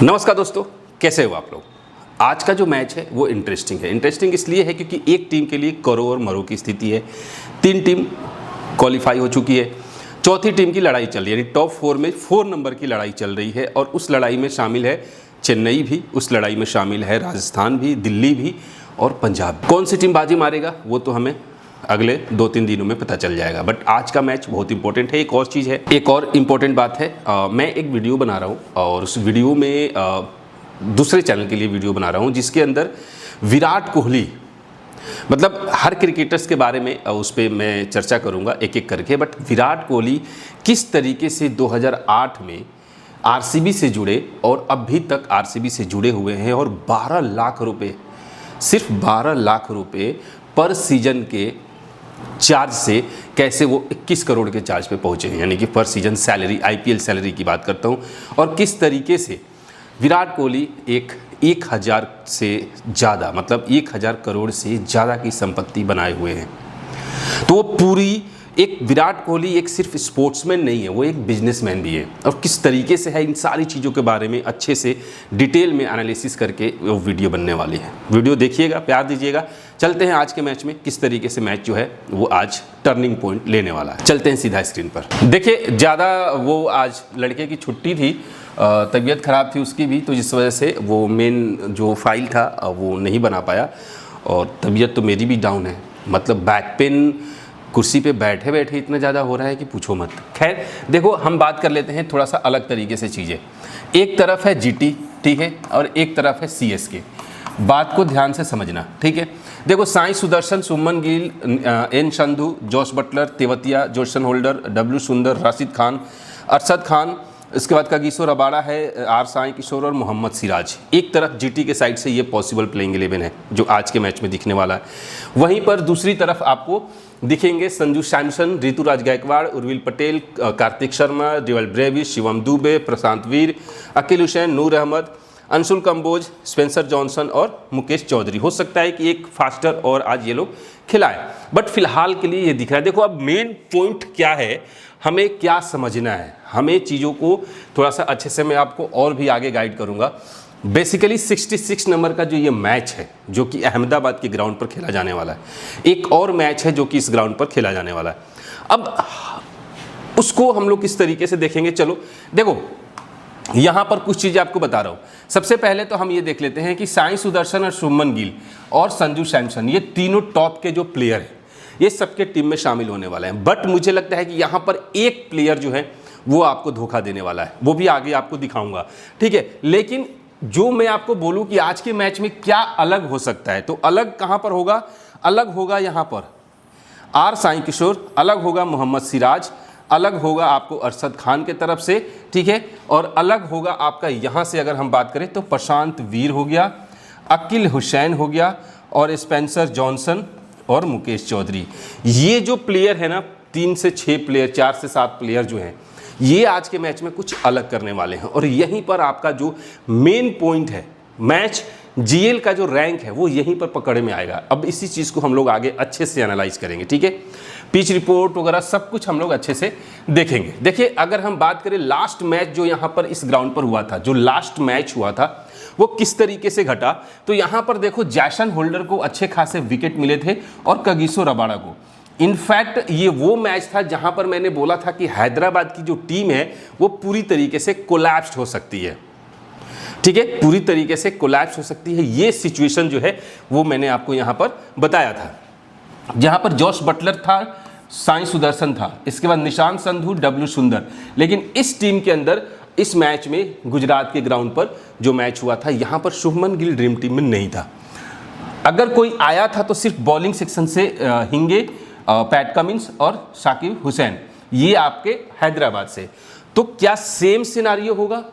नमस्कार दोस्तों, कैसे हो आप लोग। आज का जो मैच है वो इंटरेस्टिंग है। इंटरेस्टिंग इसलिए है क्योंकि एक टीम के लिए करो और मरो की स्थिति है। 3 टीम क्वालिफाई हो चुकी है, चौथी टीम की लड़ाई चल रही है, यानी टॉप 4 में 4 नंबर की लड़ाई चल रही है। और उस लड़ाई में शामिल है चेन्नई भी, उस लड़ाई में शामिल है राजस्थान भी, दिल्ली भी और पंजाब। कौन सी टीम बाजी मारेगा वो तो हमें अगले 2-3 दिनों में पता चल जाएगा। बट आज का मैच बहुत इंपॉर्टेंट है। एक और चीज़ है, एक और इम्पॉर्टेंट बात है, मैं एक वीडियो बना रहा हूँ और उस वीडियो में दूसरे चैनल के लिए वीडियो बना रहा हूँ जिसके अंदर विराट कोहली, मतलब हर क्रिकेटर्स के बारे में उस पर मैं चर्चा करूँगा एक एक करके। बट विराट कोहली किस तरीके से 2008 में आरसीबी से जुड़े और अभी तक आरसीबी से जुड़े हुए हैं और 12 लाख रुपए, सिर्फ 12 लाख रुपए पर सीजन के चार्ज से कैसे वो 21 करोड़ के चार्ज पे पहुंचे हैं, यानी कि पर सीजन सैलरी, आईपीएल सैलरी की बात करता हूं। और किस तरीके से विराट कोहली 1000 से ज़्यादा, मतलब 1000 करोड़ से ज़्यादा की संपत्ति बनाए हुए हैं। तो वो पूरी एक विराट कोहली एक सिर्फ स्पोर्ट्समैन नहीं है, वो एक बिजनेसमैन भी है। और किस तरीके से है, इन सारी चीज़ों के बारे में अच्छे से डिटेल में एनालिसिस करके वो वीडियो बनने वाली है। वीडियो देखिएगा, प्यार दीजिएगा। चलते हैं आज के मैच में, किस तरीके से मैच जो है वो आज टर्निंग पॉइंट लेने वाला है। चलते हैं सीधा स्क्रीन पर। देखिए, ज़्यादा वो आज लड़के की छुट्टी थी, तबीयत ख़राब थी उसकी भी, तो जिस वजह से वो मेन जो फाइल था वो नहीं बना पाया। और तबीयत तो मेरी भी डाउन है, मतलब बैक पेन, कुर्सी पे बैठे बैठे इतना ज़्यादा हो रहा है कि पूछो मत। खैर देखो, हम बात कर लेते हैं थोड़ा सा अलग तरीके से चीज़ें। एक तरफ है जीटी, ठीक है, और एक तरफ है सीएसके। बात को ध्यान से समझना, ठीक है। देखो, Sai Sudharsan, Suman Gill, N Sandhu, Jos Buttler, Tewatia, Jason Holder, W Sundar, Rashid Khan, Arshad Khan, इसके बाद कागिसो रबाड़ा है, आर साई किशोर और मोहम्मद सिराज। एक तरफ जीटी के साइड से ये पॉसिबल प्लेइंग 11 है जो आज के मैच में दिखने वाला है। वहीं पर दूसरी तरफ आपको दिखेंगे संजू सैमसन, ऋतुराज गायकवाड़, उर्विल पटेल, कार्तिक शर्मा, डेविड ब्रेविस, शिवम दुबे, प्रशांत वीर, अकील हुसैन, नूर अहमद, अंशुल कंबोज, स्पेंसर जॉनसन और मुकेश चौधरी। हो सकता है कि एक फास्टर और आज ये लोग खिलाएं, बट फिलहाल के लिए ये दिख रहा है। देखो, अब मेन पॉइंट क्या है, हमें क्या समझना है, हमें चीज़ों को थोड़ा सा अच्छे से मैं आपको और भी आगे गाइड करूँगा। बेसिकली 66 नंबर का जो ये मैच है, जो कि अहमदाबाद के ग्राउंड पर खेला जाने वाला है, एक और मैच है जो कि इस ग्राउंड पर खेला जाने वाला है। अब उसको हम लोग किस तरीके से देखेंगे, चलो देखो, यहाँ पर कुछ चीज़ें आपको बता रहा हूँ। सबसे पहले तो हम ये देख लेते हैं कि साई सुदर्शन और शुभमन गिल और संजू सैमसन, ये तीनों टॉप के जो प्लेयर हैं, ये सबके टीम में शामिल होने वाले हैं। बट मुझे लगता है कि यहाँ पर एक प्लेयर जो है वो आपको धोखा देने वाला है, वो भी आगे आपको दिखाऊंगा, ठीक है। लेकिन जो मैं आपको बोलूं कि आज के मैच में क्या अलग हो सकता है, तो अलग कहां पर होगा, अलग होगा यहां पर आर साई किशोर, अलग होगा मोहम्मद सिराज, अलग होगा आपको अरशद खान के तरफ से, ठीक है, और अलग होगा आपका यहां से अगर हम बात करें तो प्रशांत वीर हो गया, अकील हुसैन हो गया और स्पेंसर जॉनसन और मुकेश चौधरी। ये जो प्लेयर है ना, 3 से 6 प्लेयर, 4 से 7 प्लेयर जो हैं, ये आज के मैच में कुछ अलग करने वाले हैं। और यहीं पर आपका जो मेन पॉइंट है, मैच जीएल का जो रैंक है वो यहीं पर पकड़ में आएगा। अब इसी चीज़ को हम लोग आगे अच्छे से एनालाइज करेंगे, ठीक है। पिच रिपोर्ट वगैरह सब कुछ हम लोग अच्छे से देखेंगे। देखिए, अगर हम बात करें लास्ट मैच जो यहाँ पर इस ग्राउंड पर हुआ था, जो लास्ट मैच हुआ था वो किस तरीके से घटा, तो यहाँ पर देखो, जैसन होल्डर को अच्छे खासे विकेट मिले थे और कागिसो रबाड़ा को। इनफैक्ट ये वो मैच था जहां पर मैंने बोला था कि हैदराबाद की जो टीम है वो पूरी तरीके से कोलैप्स हो सकती है, ठीक है, पूरी तरीके से कोलैप्स हो सकती है। ये सिचुएशन जो है वो मैंने आपको यहां पर बताया था, जहां पर जोश बटलर था, साई सुदर्शन था, इसके बाद निशांत संधू, डब्ल्यू सुंदर। लेकिन इस टीम के अंदर इस मैच में गुजरात के ग्राउंड पर जो मैच हुआ था, यहां पर शुभमन गिल ड्रीम टीम में नहीं था। अगर कोई आया था तो सिर्फ बॉलिंग सेक्शन से हिंगे, पैट कमिंस और शाकिब हुसैन, ये आपके हैदराबाद से। तो क्या सेम सिनारियो होगा?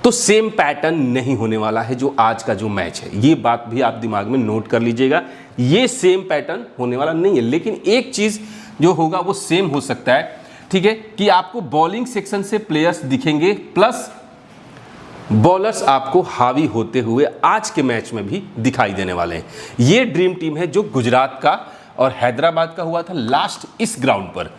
तो सेम पैटर्न नहीं होने वाला है जो आज का जो मैच है, ये बात भी आप दिमाग में नोट कर लीजिएगा। ये सेम पैटर्न होने वाला नहीं है, लेकिन एक चीज जो होगा वो सेम हो सकता है, ठीक है, कि आपको बॉलिंग सेक्शन से प्लेयर्स दिखेंगे प्लस बॉलर्स आपको हावी होते हुए आज के मैच में भी दिखाई देने वाले हैं। ये ड्रीम टीम है जो गुजरात का और हैदराबाद का हुआ था लास्ट इस ग्राउंड पर।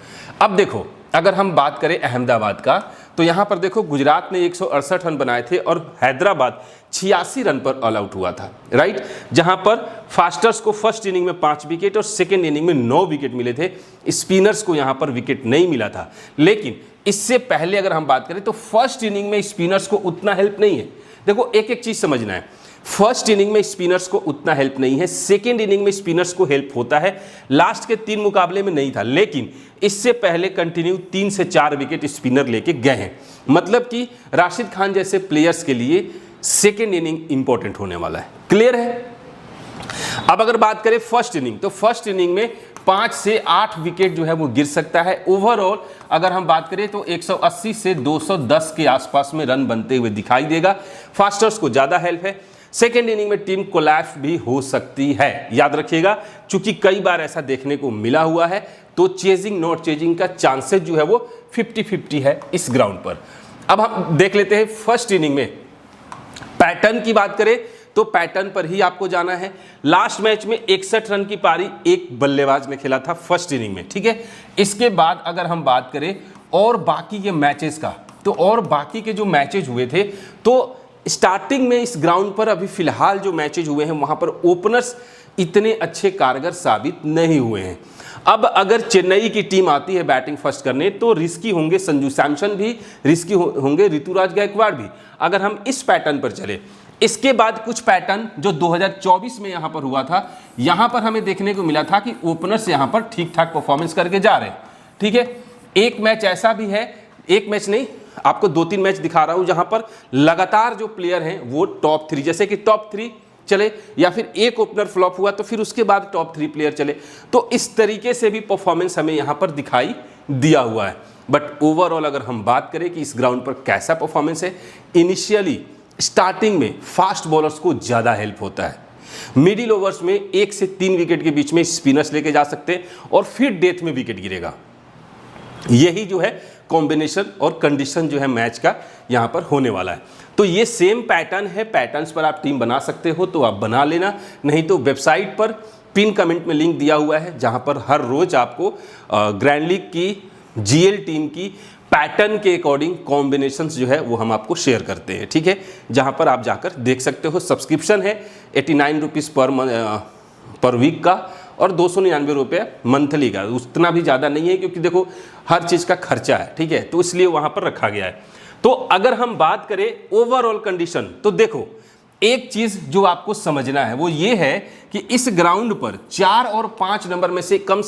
अब देखो, अगर हम बात करें अहमदाबाद का, तो यहाँ पर देखो गुजरात ने 168 रन बनाए थे और हैदराबाद 86 रन पर ऑल आउट हुआ था, राइट। जहाँ पर फास्टर्स को फर्स्ट इनिंग में 5 विकेट और सेकेंड इनिंग में 9 विकेट मिले थे, स्पिनर्स को यहाँ पर विकेट नहीं मिला था। लेकिन इससे पहले अगर हम बात करें तो फर्स्ट इनिंग में स्पिनर्स को उतना हेल्प नहीं है। देखो एक एक चीज़ समझना है, फर्स्ट इनिंग में स्पिनर्स को उतना हेल्प नहीं है, सेकेंड इनिंग में स्पिनर्स को हेल्प होता है, लास्ट के 3 मुकाबले में नहीं था। लेकिन इससे पहले कंटिन्यू 3 से 4 विकेट स्पिनर लेके गए हैं, मतलब कि राशिद खान जैसे प्लेयर्स के लिए सेकेंड इनिंग इंपॉर्टेंट होने वाला है। क्लियर है। अब अगर बात करें फर्स्ट इनिंग, तो फर्स्ट इनिंग में 5 से 8 विकेट जो है वो गिर सकता है। ओवरऑल अगर हम बात करें तो 180 से 210 के आसपास में रन बनते हुए दिखाई देगा। फास्टर्स को ज़्यादा हेल्प है। सेकेंड इनिंग में टीम कोलैप्स भी हो सकती है, याद रखिएगा, क्योंकि कई बार ऐसा देखने को मिला हुआ है। तो चेजिंग नॉट चेजिंग का चांसेस जो है वो 50-50 है इस ग्राउंड पर। अब हम देख लेते हैं फर्स्ट इनिंग में पैटर्न की बात करें तो पैटर्न पर ही आपको जाना है। लास्ट मैच में 61 रन की पारी एक बल्लेबाज ने खेला था फर्स्ट इनिंग में, ठीक है। इसके बाद अगर हम बात करें और बाकी के मैचेस का, तो और बाकी के जो मैचेस हुए थे, तो स्टार्टिंग में इस ग्राउंड पर अभी फिलहाल जो मैचेज हुए हैं वहां पर ओपनर्स इतने अच्छे कारगर साबित नहीं हुए हैं। अब अगर चेन्नई की टीम आती है बैटिंग फर्स्ट करने तो रिस्की होंगे संजू सैमसन भी, रिस्की होंगे ऋतुराज गायकवाड़ भी, अगर हम इस पैटर्न पर चले। इसके बाद कुछ पैटर्न जो 2024 में यहाँ पर हुआ था, यहाँ पर हमें देखने को मिला था कि ओपनर्स यहाँ पर ठीक ठाक परफॉर्मेंस करके जा रहे हैं, ठीक है। एक मैच ऐसा भी है, एक मैच नहीं, आपको 2-3 मैच दिखा रहा हूं जहां पर लगातार जो प्लेयर हैं वो टॉप 3, जैसे कि टॉप 3 चले या फिर एक ओपनर फ्लॉप हुआ तो फिर उसके बाद टॉप 3 प्लेयर चले, तो इस तरीके से भी परफॉर्मेंस हमें यहां पर दिखाई दिया हुआ है। बट ओवरऑल अगर हम बात करें कि इस ग्राउंड पर कैसा परफॉर्मेंस है, इनिशियली स्टार्टिंग में फास्ट बॉलर्स को ज़्यादा हेल्प होता है। मिडिल ओवर्स में 1 से 3 विकेट के बीच में स्पिनर्स लेके जा सकते हैं और फिर डेथ में विकेट गिरेगा। यही जो है कॉम्बिनेशन और कंडीशन जो है मैच का यहाँ पर होने वाला है। तो ये सेम पैटर्न है, पैटर्न्स पर आप टीम बना सकते हो तो आप बना लेना, नहीं तो वेबसाइट पर पिन कमेंट में लिंक दिया हुआ है जहाँ पर हर रोज आपको ग्रैंड लीग की जीएल टीम की पैटर्न के अकॉर्डिंग कॉम्बिनेशंस जो है वो हम आपको शेयर करते हैं, ठीक है, जहाँ पर आप जाकर देख सकते हो। सब्सक्रिप्शन है 89 रुपीज़ पर वीक का और 299 रुपये मंथली का, उतना भी ज़्यादा नहीं है क्योंकि देखो हर चीज़ का खर्चा है, ठीक है, तो इसलिए वहाँ पर रखा गया है। तो अगर हम बात करें ओवरऑल कंडीशन, तो देखो एक चीज़ जो आपको समझना है वो ये है कि इस ग्राउंड पर 4 और 5 नंबर में से कम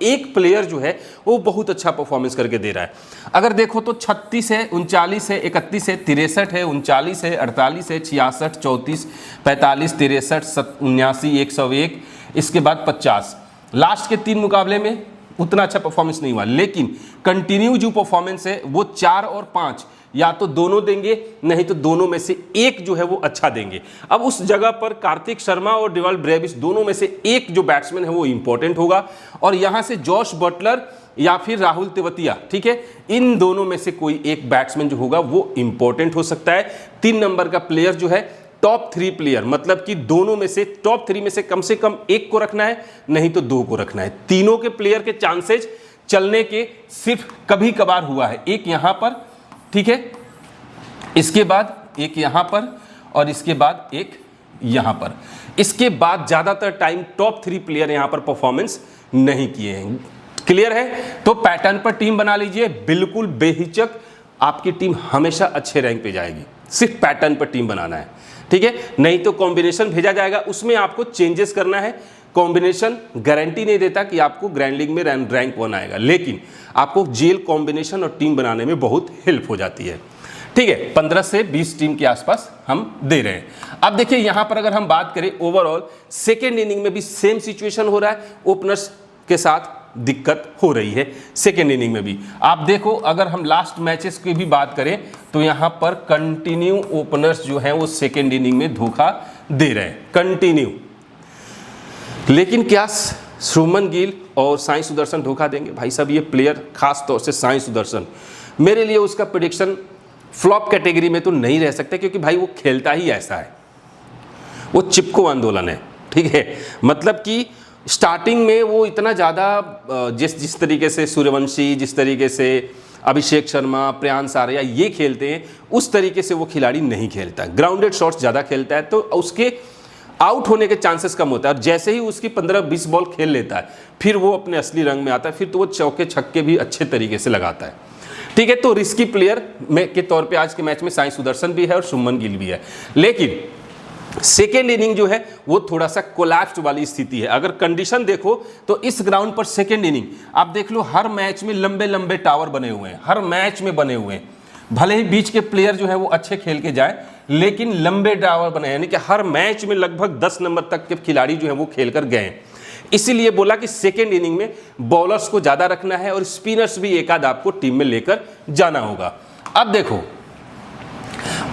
एक प्लेयर जो है वो बहुत अच्छा परफॉर्मेंस करके दे रहा है। अगर देखो तो 36 है, 39 है, 31 है, 63 है, 39 है, 48 है, 66, 34, 45, 63, 79, 101, इसके बाद 50। लास्ट के 3 मुकाबले में उतना अच्छा परफॉर्मेंस नहीं हुआ, लेकिन कंटिन्यू जो परफॉर्मेंस है वो 4 और 5 या तो दोनों देंगे, नहीं तो दोनों में से एक जो है वो अच्छा देंगे। अब उस जगह पर कार्तिक शर्मा और डेवाल्ड ब्रेविस दोनों में से एक जो बैट्समैन है वो इंपॉर्टेंट होगा, और यहां से जॉश बटलर या फिर राहुल तेवतिया, ठीक है, इन दोनों में से कोई एक बैट्समैन जो होगा वो इंपॉर्टेंट हो सकता है। 3 नंबर का प्लेयर जो है टॉप 3 प्लेयर, मतलब कि दोनों में से टॉप 3 में से कम एक को रखना है, नहीं तो 2 को रखना है। तीनों के प्लेयर के चांसेस चलने के सिर्फ कभी कभार हुआ है, एक यहां पर, ठीक है, इसके बाद एक यहां पर और इसके बाद एक यहां पर। इसके बाद ज्यादातर टाइम टॉप 3 प्लेयर यहां पर परफॉर्मेंस नहीं किए हैं। क्लियर है? तो पैटर्न पर टीम बना लीजिए, बिल्कुल बेहिचक आपकी टीम हमेशा अच्छे रैंक पे जाएगी। सिर्फ पैटर्न पर टीम बनाना है, ठीक है, नहीं तो कॉम्बिनेशन भेजा जाएगा, उसमें आपको चेंजेस करना है। कॉम्बिनेशन गारंटी नहीं देता कि आपको ग्रैंड लीग में रैंक 1 आएगा, लेकिन आपको जेल कॉम्बिनेशन और टीम बनाने में बहुत हेल्प हो जाती है, ठीक है। 15 से 20 टीम के आसपास हम दे रहे हैं। अब देखिए यहां पर अगर हम बात करें ओवरऑल सेकेंड इनिंग में भी सेम सिचुएशन हो रहा है, ओपनर्स के साथ दिक्कत हो रही है सेकेंड इनिंग में भी। आप देखो अगर हम लास्ट मैचेस की भी बात करें तो यहां पर कंटिन्यू ओपनर्स जो हैं वो सेकेंड इनिंग में धोखा दे रहे हैं, कंटिन्यू। लेकिन क्या शुभमन गिल और साई सुदर्शन धोखा देंगे? भाई साहब ये प्लेयर खास तौर से साई सुदर्शन, मेरे लिए उसका प्रेडिक्शन फ्लॉप कैटेगरी में तो नहीं रह सकता, क्योंकि भाई वो खेलता ही ऐसा है, वो चिपको आंदोलन है, ठीक है, मतलब कि स्टार्टिंग में वो इतना ज़्यादा जिस तरीके से सूर्यवंशी, जिस तरीके से अभिषेक शर्मा, प्रियांश आर्या ये खेलते हैं, उस तरीके से वो खिलाड़ी नहीं खेलता है। ग्राउंडेड शॉट्स ज़्यादा खेलता है तो उसके आउट होने के चांसेस कम होता है। और जैसे ही उसकी 15-20 बॉल खेल लेता है फिर वो अपने असली रंग में आता है, फिर तो वो चौके छक्के भी अच्छे तरीके से लगाता है। ठीक है, तो रिस्की प्लेयर में के तौर पे आज के मैच में साई सुदर्शन भी है और शुभमन गिल भी है। लेकिन सेकेंड इनिंग जो है वो थोड़ा सा कोलैप्स वाली स्थिति है। अगर कंडीशन देखो तो इस ग्राउंड पर सेकेंड इनिंग आप देख लो, हर मैच में लंबे लंबे टावर बने हुए हैं, हर मैच में बने हुए हैं। भले ही बीच के प्लेयर जो है वो अच्छे खेल के जाए, लेकिन लंबे टावर बने हैं, यानी कि हर मैच में लगभग 10 नंबर तक के खिलाड़ी जो है वो खेल कर गए। इसीलिए बोला कि सेकेंड इनिंग में बॉलर्स को ज़्यादा रखना है और स्पिनर्स भी एक आध आपको टीम में लेकर जाना होगा। अब देखो,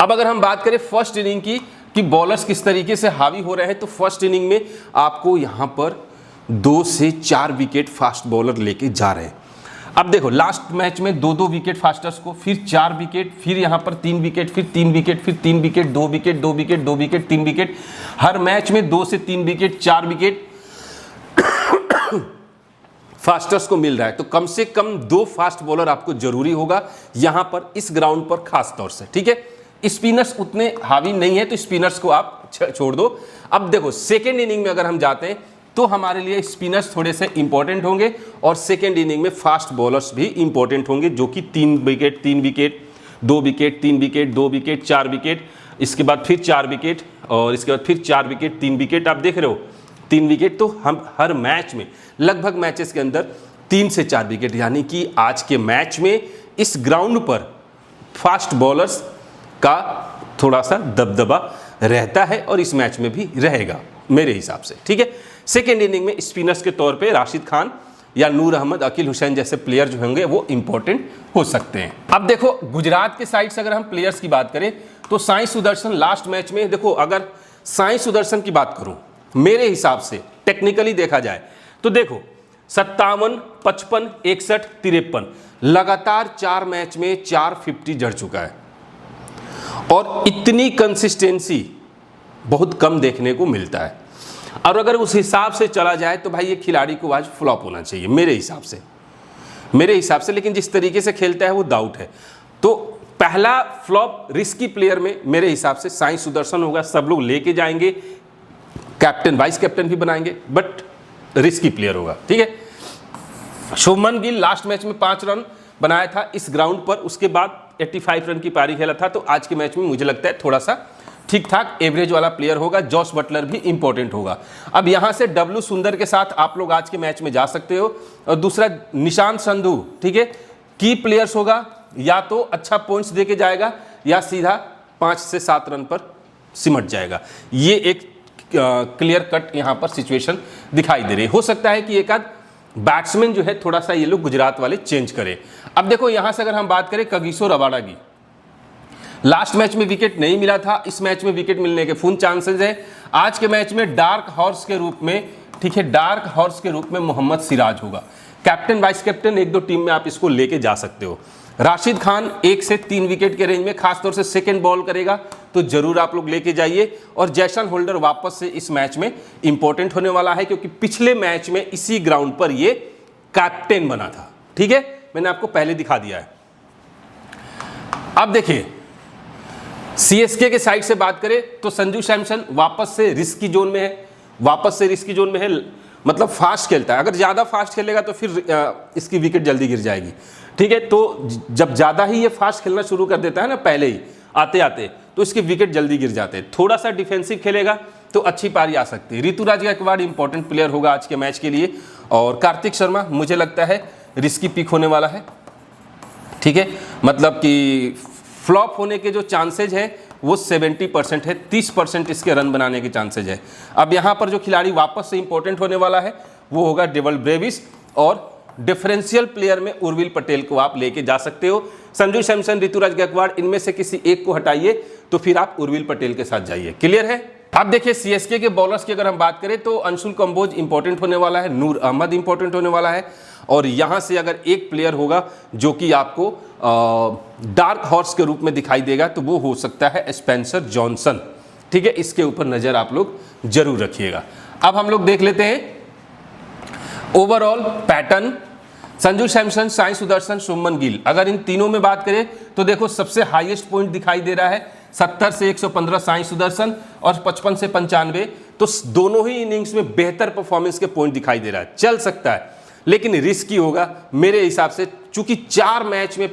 अब अगर हम बात करें फर्स्ट इनिंग की कि बॉलर्स किस तरीके से हावी हो रहे हैं, तो फर्स्ट इनिंग में आपको यहां पर 2 से 4 विकेट फास्ट बॉलर लेके जा रहे हैं। अब देखो, लास्ट मैच में 2-2 विकेट फास्टर्स को, फिर 4 विकेट, फिर यहां पर 3 विकेट, फिर 3 विकेट, फिर 3 wicket, 2 wicket, 2 wicket, 2 wicket, 3 wicket. हर मैच में 2 से 3 विकेट, 4 विकेट फास्टर्स को मिल रहा है। तो कम से कम 2 फास्ट बॉलर आपको जरूरी होगा यहां पर, इस ग्राउंड पर खास तौर से। ठीक है, स्पिनर्स उतने हावी नहीं है तो स्पिनर्स को आप छोड़ दो। अब देखो, सेकेंड इनिंग में अगर हम जाते हैं तो हमारे लिए स्पिनर्स थोड़े से इंपॉर्टेंट होंगे और सेकेंड इनिंग में फास्ट बॉलर्स भी इंपॉर्टेंट होंगे, जो कि 3 wicket, 3 wicket, 2 wicket, 3 wicket, 2 wicket, 4 wicket, इसके बाद फिर 4 विकेट और इसके बाद फिर 4 विकेट, 3 विकेट। आप देख रहे हो 3 विकेट, तो हम हर मैच में लगभग मैचेस के अंदर 3 से 4 विकेट, यानी कि आज के मैच में इस ग्राउंड पर फास्ट बॉलर्स का थोड़ा सा दबदबा रहता है और इस मैच में भी रहेगा मेरे हिसाब से। ठीक है, सेकेंड इनिंग में स्पिनर्स के तौर पे राशिद खान या नूर अहमद, अकील हुसैन जैसे प्लेयर जो होंगे वो इंपॉर्टेंट हो सकते हैं। अब देखो, गुजरात के साइड से अगर हम प्लेयर्स की बात करें तो साई सुदर्शन लास्ट मैच में, देखो अगर साई सुदर्शन की बात करूं मेरे हिसाब से टेक्निकली देखा जाए तो देखो 57, 55, 61, 53 लगातार 4 मैच में 450 जड़ चुका है और इतनी कंसिस्टेंसी बहुत कम देखने को मिलता है। और अगर उस हिसाब से चला जाए तो भाई ये खिलाड़ी को आज फ्लॉप होना चाहिए मेरे हिसाब से, लेकिन जिस तरीके से खेलता है वो डाउट है। तो पहला फ्लॉप रिस्की प्लेयर में मेरे हिसाब से साई सुदर्शन होगा। सब लोग लेके जाएंगे, कैप्टन वाइस कैप्टन भी बनाएंगे, बट रिस्की प्लेयर होगा। ठीक है, शुभमन गिल लास्ट मैच में 5 रन बनाया था इस ग्राउंड पर, उसके बाद 85 रन की पारी खेला था। तो आज के मैच में मुझे लगता है थोड़ा सा ठीक ठाक एवरेज वाला प्लेयर होगा। जॉस बटलर भी इंपॉर्टेंट होगा। अब यहां से डब्ल्यू सुंदर के साथ आप लोग आज के मैच में जा सकते हो। और दूसरा निशांत संधू, ठीक है, की प्लेयर्स होगा, या तो अच्छा पॉइंट्स देके जाएगा या सीधा 5 से 7 रन पर सिमट जाएगा। ये एक क्लियर कट यहां पर सिचुएशन दिखाई दे रही है। हो सकता है कि एक आध बैट्समैन जो है थोड़ा सा ये लोग गुजरात वाले चेंज करें। अब देखो, यहां से अगर हम बात करें कगिसो रबाडा की, लास्ट मैच में विकेट नहीं मिला था, इस मैच में विकेट मिलने के फुल चांसेस है। आज के मैच में डार्क हॉर्स के रूप में, ठीक है, डार्क हॉर्स के रूप में मोहम्मद सिराज होगा। कैप्टन वाइस कैप्टन 1-2 टीम में आप इसको लेके जा सकते हो। राशिद खान 1 से 3 विकेट के रेंज में, खासतौर से सेकंड बॉल करेगा तो जरूर आप लोग लेके जाइए। और जैसन होल्डर वापस से इस मैच में इंपॉर्टेंट होने वाला है, क्योंकि पिछले मैच में इसी ग्राउंड पर ये कैप्टन बना था। ठीक है, मैंने आपको पहले दिखा दिया है। अब देखिए, सीएसके के साइड से बात करें तो संजू सैमसन वापस से रिस्की जोन में है, मतलब फास्ट खेलता है। अगर ज़्यादा फास्ट खेलेगा तो फिर इसकी विकेट जल्दी गिर जाएगी। ठीक है, तो जब ज़्यादा ही ये फास्ट खेलना शुरू कर देता है ना, पहले ही आते आते, तो इसके विकेट जल्दी गिर जाते हैं। थोड़ा सा डिफेंसिव खेलेगा तो अच्छी पारी आ सकती है। ऋतुराज गायकवाड़ इंपॉर्टेंट प्लेयर होगा आज के मैच के लिए। और कार्तिक शर्मा मुझे लगता है रिस्की पिक होने वाला है। ठीक है, मतलब कि फ्लॉप होने के जो चांसेज हैं वो 70% है, 30% इसके रन बनाने के चांसेज है। अब यहाँ पर जो खिलाड़ी वापस से इंपॉर्टेंट होने वाला है वो होगा डेवल ब्रेविस, और डिफरेंशियल प्लेयर में उर्विल पटेल को आप लेके जा सकते हो। संजू सैमसन, ऋतुराज गायकवाड़, इनमें से किसी एक को हटाइए तो फिर आप उर्विल पटेल के साथ जाइए। क्लियर है? अब देखिए, सीएसके के बॉलर्स की अगर हम बात करें तो अंशुल कंबोज इंपॉर्टेंट होने वाला है, नूर अहमद इंपॉर्टेंट होने वाला है। और यहाँ से अगर एक प्लेयर होगा जो कि आपको डार्क हॉर्स के रूप में दिखाई देगा तो वो हो सकता है स्पेंसर जॉनसन। ठीक है, इसके ऊपर नज़र आप लोग जरूर रखिएगा। अब हम लोग देख लेते हैं ओवरऑल पैटर्न संजू सैमसन, साई सुदर्शन, शुभमन गिल, अगर इन तीनों में बात करें तो देखो सबसे हाईएस्ट पॉइंट दिखाई दे रहा है 70 से 115 साई सुदर्शन और 55 से 95, तो दोनों ही इनिंग्स में बेहतर परफॉर्मेंस के पॉइंट दिखाई दे रहा है। चल सकता है लेकिन रिस्की होगा मेरे हिसाब से, चूंकि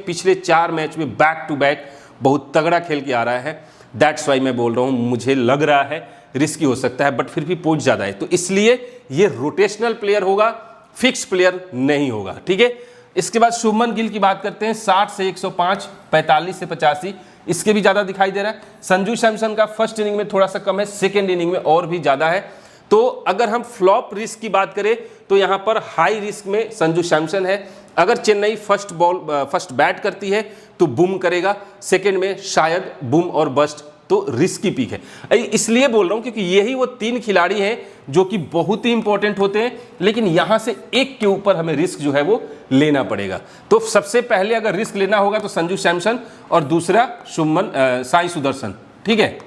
पिछले 4 मैच में बैक टू बैक बहुत तगड़ा खेल के आ रहा है। दैट्स वाई मैं बोल रहा हूँ, मुझे लग रहा है रिस्की हो सकता है, बट फिर भी पॉइंट ज़्यादा है, तो इसलिए ये रोटेशनल प्लेयर होगा, फिक्स प्लेयर नहीं होगा। ठीक है, इसके बाद शुभमन गिल की बात करते हैं, 60 से 105, 45 से 85, इसके भी ज़्यादा दिखाई दे रहा है। संजू सैमसन का फर्स्ट इनिंग में थोड़ा सा कम है, सेकेंड इनिंग में और भी ज़्यादा है। तो अगर हम फ्लॉप रिस्क की बात करें तो यहाँ पर हाई रिस्क में संजू सैमसन है। अगर चेन्नई फर्स्ट बैट करती है तो बूम करेगा, सेकेंड में शायद बूम और बस्ट, तो रिस्क की पीक है। इसलिए बोल रहा हूं क्योंकि यही वो 3 खिलाड़ी हैं जो कि बहुत ही इंपॉर्टेंट होते हैं, लेकिन यहां से एक के ऊपर हमें रिस्क जो है वो लेना पड़ेगा। तो सबसे पहले अगर रिस्क लेना होगा तो संजू सैमसन और दूसरा साई सुदर्शन। ठीक है,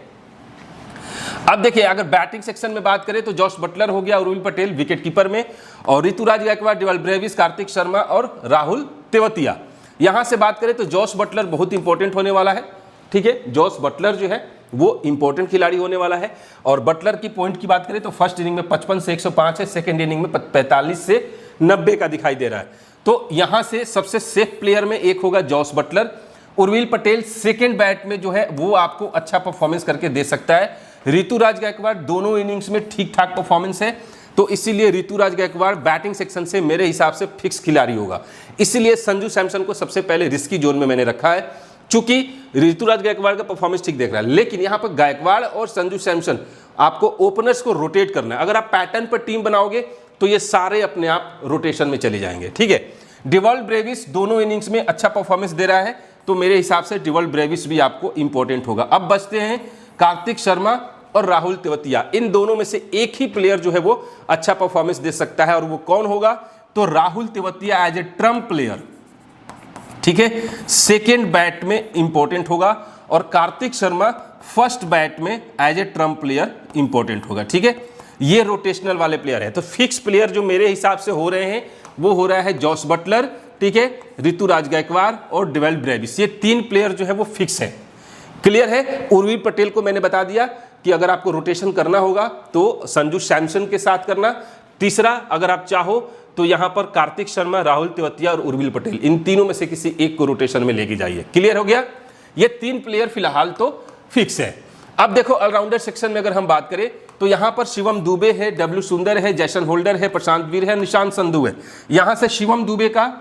अब देखिए अगर बैटिंग सेक्शन में बात करें तो जॉस बटलर हो गया, उर्विल पटेल विकेट कीपर में, और ऋतुराज गायकवाड़, डेवल ब्रेविस, कार्तिक शर्मा और राहुल तेवतिया। यहां से बात करें तो जॉस बटलर बहुत इंपॉर्टेंट होने वाला है। ठीक है, जॉस बटलर जो है वो इंपॉर्टेंट खिलाड़ी होने वाला है। और बटलर की पॉइंट की बात करें तो फर्स्ट इनिंग में 55 से 105 है, सेकेंड इनिंग में 45 से 90 का दिखाई दे रहा है। तो यहां से सबसे सेफ प्लेयर में एक होगा Jos Buttler. Urvil Patel second bat में जो है वो आपको अच्छा परफॉर्मेंस करके दे सकता है। ऋतुराज गायकवाड़ दोनों इनिंग्स में ठीक ठाक परफॉर्मेंस है, तो इसीलिए ऋतुराज गायकवाड़ बैटिंग सेक्शन से मेरे हिसाब से फिक्स खिलाड़ी होगा। इसीलिए संजू सैमसन को सबसे पहले रिस्की जोन में मैंने रखा है, चूंकि ऋतुराज गायकवाड़ का परफॉर्मेंस ठीक देख रहा है। लेकिन यहां पर गायकवाड़ और संजू सैमसन आपको ओपनर्स को रोटेट करना है। अगर आप पैटर्न पर टीम बनाओगे तो ये सारे अपने आप रोटेशन में चले जाएंगे। ठीक है, डेवल ब्रेविस दोनों इनिंग्स में अच्छा परफॉर्मेंस दे रहा है, तो मेरे हिसाब से डेवल ब्रेविस भी आपको इंपॉर्टेंट होगा। अब बचते हैं कार्तिक शर्मा और राहुल तेवतिया। इन दोनों में से एक ही प्लेयर जो है वो अच्छा परफॉर्मेंस दे सकता है, और वो कौन होगा? तो Rahul Tewatia as a trump player, ठीक है, सेकेंड बैट में इंपॉर्टेंट होगा, और कार्तिक शर्मा फर्स्ट बैट में as a trump player important होगा। ठीक है, ये रोटेशनल वाले प्लेयर है। तो फिक्स प्लेयर जो मेरे हिसाब से हो रहे हैं वो हो रहा है जॉस बटलर, ठीक है, ऋतुराज गायकवाड़ और डेवल ब्रेविस। ये 3 प्लेयर जो है वो फिक्स है। क्लियर है। उर्विल पटेल को मैंने बता दिया कि अगर आपको रोटेशन करना होगा तो संजू सैमसन के साथ करना। तीसरा, अगर आप चाहो तो यहां पर कार्तिक शर्मा, राहुल तेवतिया और उर्विल पटेल, इन तीनों में से किसी एक को रोटेशन में लेके जाइए। क्लियर हो गया। ये 3 प्लेयर फिलहाल तो फिक्स है। अब देखो ऑलराउंडर सेक्शन में अगर हम बात करें तो यहां पर शिवम दुबे है, डब्ल्यू सुंदर है, जैसन होल्डर है, प्रशांत वीर है, निशांत संधू है। यहां से शिवम दुबे का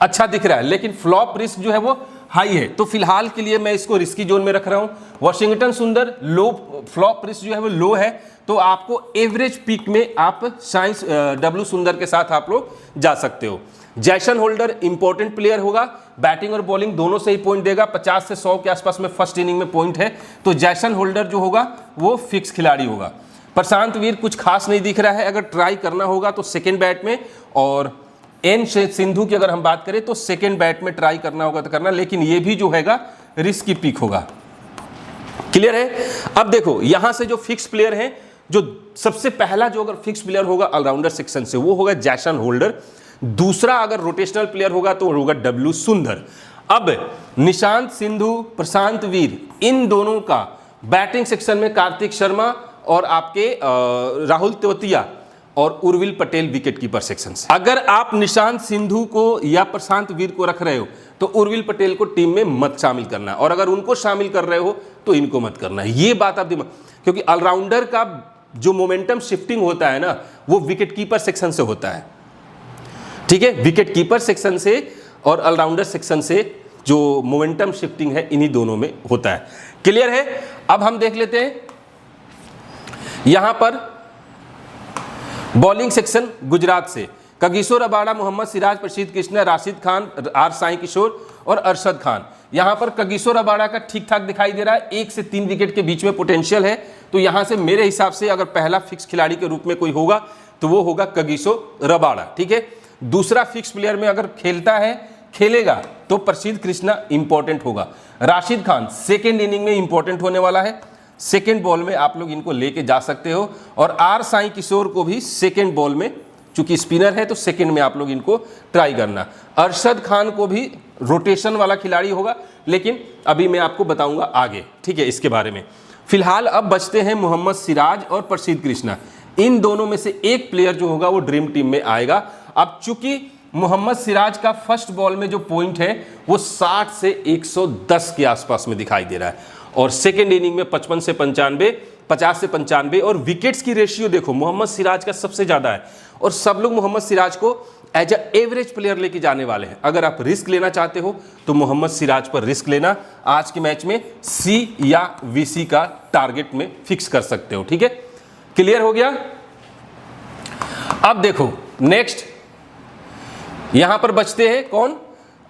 अच्छा दिख रहा है, लेकिन फ्लॉप रिस्क जो है वो हाई है, तो फिलहाल के लिए मैं इसको रिस्की जोन में रख रहा हूं। वॉशिंगटन सुंदर लो, फ्लॉप रिस्क जो है वो लो है, तो आपको एवरेज पिक में आप साइंस डब्ल्यू सुंदर के साथ आप लोग जा सकते हो। जैसन होल्डर इंपॉर्टेंट प्लेयर होगा, बैटिंग और बॉलिंग दोनों से ही पॉइंट देगा, 50 से 100 के आसपास में फर्स्ट इनिंग में पॉइंट है, तो जैसन होल्डर जो होगा वो फिक्स खिलाड़ी होगा। प्रशांत वीर कुछ खास नहीं दिख रहा है, अगर ट्राई करना होगा तो सेकेंड बैट में, और एन सिंधु की अगर हम बात करें तो सेकेंड बैट में ट्राई करना होगा तो करना, लेकिन ये भी जो हैगा रिस्क की पिक होगा। क्लियर है। अब देखो यहां से जो फिक्स प्लेयर हैं, जो सबसे पहला जो अगर फिक्स प्लेयर होगा ऑलराउंडर सेक्शन से वो होगा जैसन होल्डर। दूसरा अगर रोटेशनल प्लेयर होगा तो होगा डब्ल्यू सुंदर। अब निशांत सिंधु, प्रशांत वीर, इन दोनों का बैटिंग सेक्शन में कार्तिक शर्मा और आपके राहुल तेवतिया और Urvil Patel wicket keeper section से। अगर आप निशांत सिंधु को या प्रशांत वीर को रख रहे हो तो उर्विल पटेल को टीम में मत शामिल करना, और अगर उनको शामिल कर रहे हो तो इनको मत करना। ये बात आप दिमाग, क्योंकि ऑलराउंडर का जो मोमेंटम शिफ्टिंग होता है ना वो विकेट कीपर सेक्शन से होता है। ठीक है, विकेट कीपर सेक्शन से और ऑलराउंडर सेक्शन से जो मोमेंटम शिफ्टिंग है इन्हीं दोनों में होता है। क्लियर है। अब हम देख लेते हैं यहां पर बॉलिंग सेक्शन गुजरात से कगिसो रबाड़ा, मोहम्मद सिराज, प्रसिद्ध कृष्णा, राशिद खान, आर साई किशोर और अरशद खान। यहां पर कगिसो रबाड़ा का ठीक ठाक दिखाई दे रहा है, 1 से 3 विकेट के बीच में पोटेंशियल है, तो यहां से मेरे हिसाब से अगर पहला फिक्स खिलाड़ी के रूप में कोई होगा तो वो होगा कगिसो रबाड़ा। ठीक है, दूसरा फिक्स प्लेयर में अगर खेलता है, खेलेगा तो प्रसिद्ध कृष्णा इंपॉर्टेंट होगा। राशिद खान सेकेंड इनिंग में इंपॉर्टेंट होने वाला है, सेकेंड बॉल में आप लोग इनको लेके जा सकते हो, और आर साई किशोर को भी सेकेंड बॉल में चूंकि स्पिनर है तो सेकंड में आप लोग इनको ट्राई करना। अरशद खान को भी रोटेशन वाला खिलाड़ी होगा, लेकिन अभी मैं आपको बताऊंगा आगे, ठीक है, इसके बारे में। फिलहाल अब बचते हैं मोहम्मद सिराज और प्रसिद्ध कृष्णा। इन दोनों में से एक प्लेयर जो होगा वो ड्रीम टीम में आएगा। अब चूंकि मोहम्मद सिराज का फर्स्ट बॉल में जो पॉइंट है वो 60 से 110 के आसपास में दिखाई दे रहा है, और सेकेंड इनिंग में 55 से 95, 50 से 95, और विकेट्स की रेशियो देखो मोहम्मद सिराज का सबसे ज़्यादा है, और सब लोग मोहम्मद सिराज को एज अ एवरेज प्लेयर लेके जाने वाले हैं। अगर आप रिस्क लेना चाहते हो तो मोहम्मद सिराज पर रिस्क लेना, आज के मैच में सी या वीसी का टारगेट में फिक्स कर सकते हो, ठीक है, क्लियर हो गया। अब देखो नेक्स्ट यहां पर बचते हैं कौन,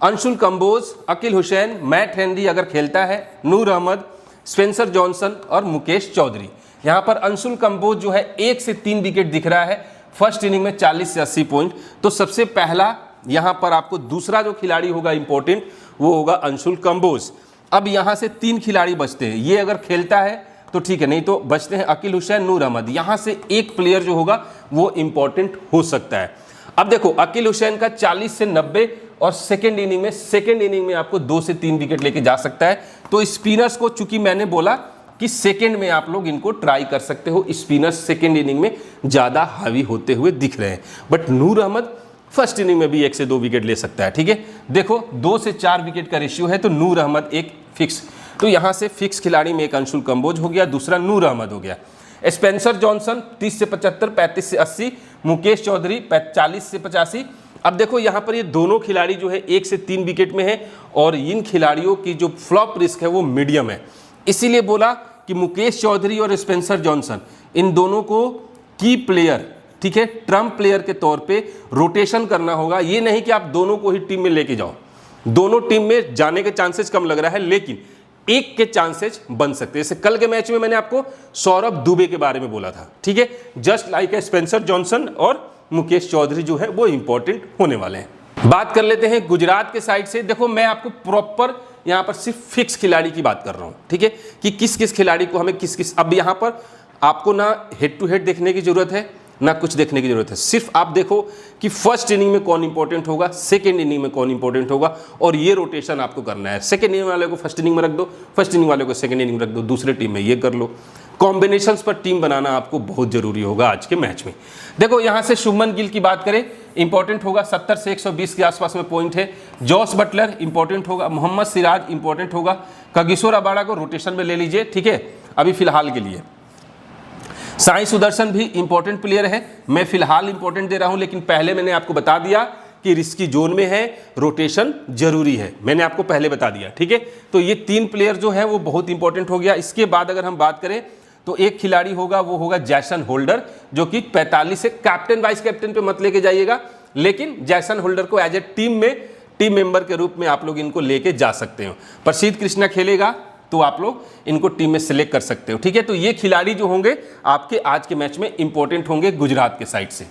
अंशुल कंबोज, अकील हुसैन, मैट हेनरी अगर खेलता है, नूर अहमद, स्पेंसर जॉनसन और मुकेश चौधरी। यहां पर अंशुल कंबोज जो है 1 से 3 विकेट दिख रहा है, फर्स्ट इनिंग में 40 से 80 पॉइंट। तो सबसे पहला यहां पर आपको दूसरा जो खिलाड़ी होगा इंपॉर्टेंट वो होगा अंशुल कंबोज। अब यहां से 3 खिलाड़ी बचते हैं, ये अगर खेलता है तो ठीक है, नहीं तो बचते हैं अकील हुसैन, नूर अहमद। यहां से एक प्लेयर जो होगा वो इंपॉर्टेंट हो सकता है। अब देखो अकील हुसैन का 40 से 90 और सेकेंड इनिंग में आपको 2 से 3 विकेट लेके जा सकता है। तो स्पिनर्स को चूंकि मैंने बोला कि सेकेंड में आप लोग इनको ट्राई कर सकते हो, स्पिनर्स सेकेंड इनिंग में ज़्यादा हावी होते हुए दिख रहे हैं, but Noor Ahmad first inning में भी 1 से 2 विकेट ले सकता है, ठीक है। देखो 2 से 4 विकेट का रेशियो है, तो नूर अहमद एक फिक्स, तो यहाँ से फिक्स खिलाड़ी में एक अंशुल कंबोज हो गया, दूसरा नूर अहमद हो गया। स्पेंसर जॉनसन 30 से 75, 35 से 80, मुकेश चौधरी 40 से 85। अब देखो यहाँ पर ये दोनों खिलाड़ी जो है 1 से 3 विकेट में है, और इन खिलाड़ियों की जो फ्लॉप रिस्क है वो मीडियम है। इसीलिए बोला कि मुकेश चौधरी और स्पेंसर जॉनसन इन दोनों को की प्लेयर, ठीक है, ट्रम्प प्लेयर के तौर पे रोटेशन करना होगा। ये नहीं कि आप दोनों को ही टीम में लेके जाओ, दोनों टीम में जाने के चांसेस कम लग रहा है, लेकिन एक के चांसेस बन सकते हैं। जैसे कल के मैच में मैंने आपको सौरभ दुबे के बारे में बोला था, ठीक है, जस्ट लाइक स्पेंसर जॉनसन और मुकेश चौधरी जो है वो इंपॉर्टेंट होने वाले हैं। बात कर लेते हैं गुजरात के साइड से। देखो मैं आपको प्रॉपर यहाँ पर सिर्फ फिक्स खिलाड़ी की बात कर रहा हूँ, ठीक है, कि किस किस खिलाड़ी को हमें किस किस, अब यहाँ पर आपको ना हेड टू हेड देखने की जरूरत है ना कुछ देखने की जरूरत है, सिर्फ आप देखो कि फर्स्ट इनिंग में कौन इंपॉर्टेंट होगा, सेकंड इनिंग में कौन इंपॉर्टेंट होगा, और ये रोटेशन आपको करना है। सेकंड इनिंग वाले को फर्स्ट इनिंग में रख दो, फर्स्ट इनिंग वाले को सेकंड इनिंग में रख दो, दूसरे टीम में ये कर लो। कॉम्बिनेशंस पर टीम बनाना आपको बहुत जरूरी होगा आज के मैच में। देखो यहाँ से शुभमन गिल की बात करें, इंपॉर्टेंट होगा, 70 से 120 के आसपास में पॉइंट है। जॉस बटलर इंपॉर्टेंट होगा, मोहम्मद सिराज इंपॉर्टेंट होगा, कगिसो रबाडा को रोटेशन में ले लीजिए, ठीक है, अभी फिलहाल के लिए। साई सुदर्शन भी इंपॉर्टेंट प्लेयर है, मैं फिलहाल इंपॉर्टेंट दे रहा हूं, लेकिन पहले मैंने आपको बता दिया कि रिस्की जोन में है, रोटेशन जरूरी है, मैंने आपको पहले बता दिया, ठीक है। तो ये 3 प्लेयर जो है वो बहुत इंपॉर्टेंट हो गया। इसके बाद अगर हम बात करें तो एक खिलाड़ी होगा, वो होगा जैसन होल्डर, जो कि 45 से, कैप्टन वाइस कैप्टन पे मत लेके जाइएगा, लेकिन जैसन होल्डर को एज ए टीम में टीम मेंबर के रूप में आप लोग इनको लेके जा सकते हो। प्रसिद्ध कृष्णा खेलेगा तो आप लोग इनको टीम में सिलेक्ट कर सकते हो, ठीक है। तो ये खिलाड़ी जो होंगे आपके आज के मैच में इंपॉर्टेंट होंगे गुजरात के साइड से।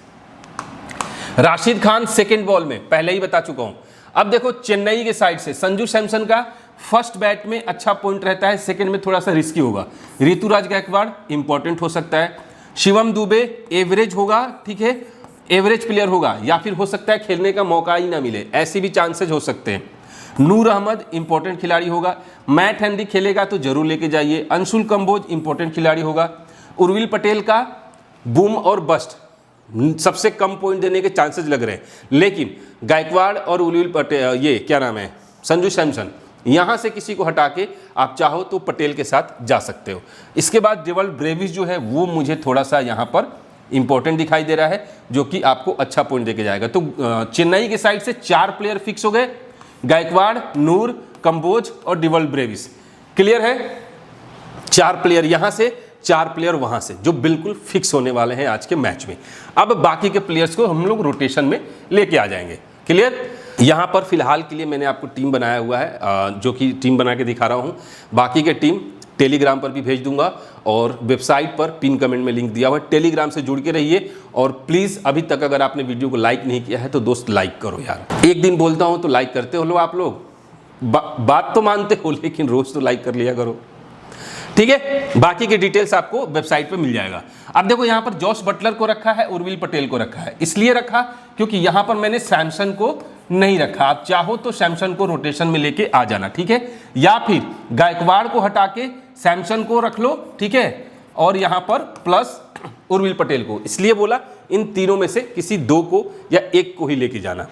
राशिद खान सेकंड बॉल में पहले ही बता चुका हूं। अब देखो चेन्नई के साइड से संजू सैमसन का फर्स्ट बैट में अच्छा पॉइंट रहता है, सेकंड में थोड़ा सा रिस्की होगा। ऋतुराज गायकवाड़ इंपॉर्टेंट हो सकता है। शिवम दुबे एवरेज होगा, ठीक है, एवरेज प्लेयर होगा, या फिर हो सकता है खेलने का मौका ही ना मिले, ऐसी भी चांसेस हो सकते हैं। नूर अहमद इंपॉर्टेंट खिलाड़ी होगा। मैट हेनरी खेलेगा तो जरूर लेके जाइए। अंशुल कंबोज इंपॉर्टेंट खिलाड़ी होगा। उर्विल पटेल का बूम और बस्ट, सबसे कम पॉइंट देने के चांसेस लग रहे हैं, लेकिन गायकवाड़ और उर्विल पटेल, ये क्या नाम है, संजू सैमसन, यहां से किसी को हटा के आप चाहो तो पटेल के साथ जा सकते हो। इसके बाद डेवल ब्रेविस जो है वो मुझे थोड़ा सा यहां पर इंपॉर्टेंट दिखाई दे रहा है, जो कि आपको अच्छा पॉइंट देके जाएगा। तो चेन्नई के साइड से 4 प्लेयर फिक्स हो गए, गायकवाड़, नूर, कंबोज और डिवल ब्रेविस, क्लियर है। 4 प्लेयर यहां से, 4 प्लेयर वहां से, जो बिल्कुल फिक्स होने वाले हैं आज के मैच में। अब बाकी के प्लेयर्स को हम लोग रोटेशन में लेके आ जाएंगे, क्लियर। यहां पर फिलहाल के लिए मैंने आपको टीम बनाया हुआ है, जो कि टीम बना के दिखा रहा हूं। बाकी के टीम टेलीग्राम पर भी भेज दूंगा, और वेबसाइट पर पिन कमेंट में लिंक दिया हुआ है, टेलीग्राम से जुड़ के रहिए। और प्लीज़ अभी तक अगर आपने वीडियो को लाइक नहीं किया है तो दोस्त लाइक करो यार, एक दिन बोलता हूं तो लाइक करते हो लो आप लोग, बात तो मानते हो लेकिन रोज तो लाइक कर लिया करो, ठीक है, बाकी की डिटेल्स आपको वेबसाइट पे मिल जाएगा। अब देखो यहाँ पर जॉस बटलर को रखा है, उर्विल पटेल को रखा है, इसलिए रखा क्योंकि यहाँ पर मैंने सैमसन को नहीं रखा। आप चाहो तो सैमसन को रोटेशन में लेके आ जाना, ठीक है, या फिर गायकवाड़ को हटा के सैमसन को रख लो, ठीक है, और यहाँ पर प्लस उर्विल पटेल को, इसलिए बोला इन तीनों में से किसी दो को या एक को ही लेके जाना।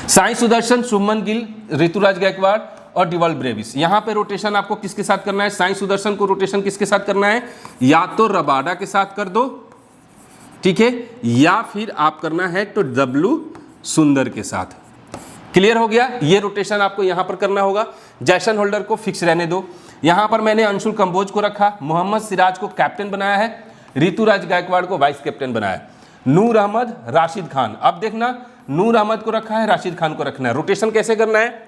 साई सुदर्शन, शुभमन गिल, ऋतुराज गायकवाड़ और डिवॉल्ट ब्रेविस, यहां पे रोटेशन आपको किसके साथ करना है? साई सुदर्शन को रोटेशन किसके साथ करना है? या तो रबाडा के साथ कर दो, ठीक है, या फिर आप करना है तो डब्लू सुंदर के साथ। क्लियर हो गया? ये रोटेशन आपको यहां पर करना होगा। जैसन होल्डर को फिक्स रहने दो। यहां पर मैंने अंशुल कंबोज को रखा, मोहम्मद सिराज को कैप्टन बनाया है, ऋतुराज गायकवाड़ को वाइस कैप्टन बनाया, नूर अहमद, राशिद खान। अब देखना, नूर अहमद को रखा है, राशिद खान को रखना है। रोटेशन कैसे करना है?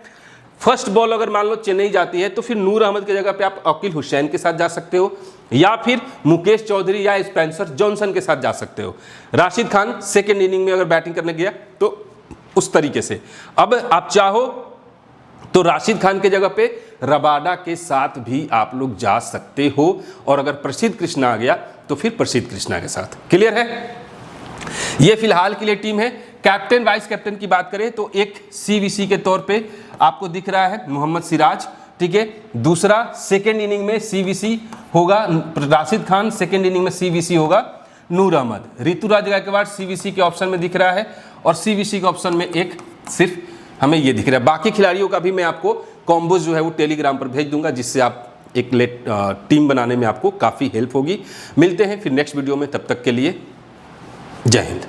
फर्स्ट बॉल अगर मान लो चेन्नई जाती है तो फिर नूर अहमद की जगह पे आप अकील हुसैन के साथ जा सकते हो, या फिर मुकेश चौधरी या स्पेंसर जॉनसन के साथ जा सकते हो। राशिद खान सेकेंड इनिंग में अगर बैटिंग करने गया तो उस तरीके से। अब आप चाहो तो राशिद खान के जगह पे रबाडा के साथ भी आप लोग जा सकते हो, और अगर प्रसिद्ध कृष्णा आ गया तो फिर प्रसिद्ध कृष्णा के साथ। क्लियर है? ये फिलहाल के लिए टीम है। कैप्टन वाइस कैप्टन की बात करें तो एक सीवीसी के तौर पे आपको दिख रहा है मोहम्मद सिराज, ठीक है, दूसरा सेकेंड इनिंग में सीवीसी होगा राशिद खान, सेकेंड इनिंग में सीवीसी होगा नूर अहमद, ऋतुराज गायकवाड़ सीवीसी के ऑप्शन में दिख रहा है, और सीवीसी के ऑप्शन में एक सिर्फ हमें ये दिख रहा है। बाकी खिलाड़ियों का भी मैं आपको कॉम्बोज जो है वो टेलीग्राम पर भेज दूंगा, जिससे आप एक टीम बनाने में आपको काफ़ी हेल्प होगी। मिलते हैं फिर नेक्स्ट वीडियो में, तब तक के लिए जय हिंद।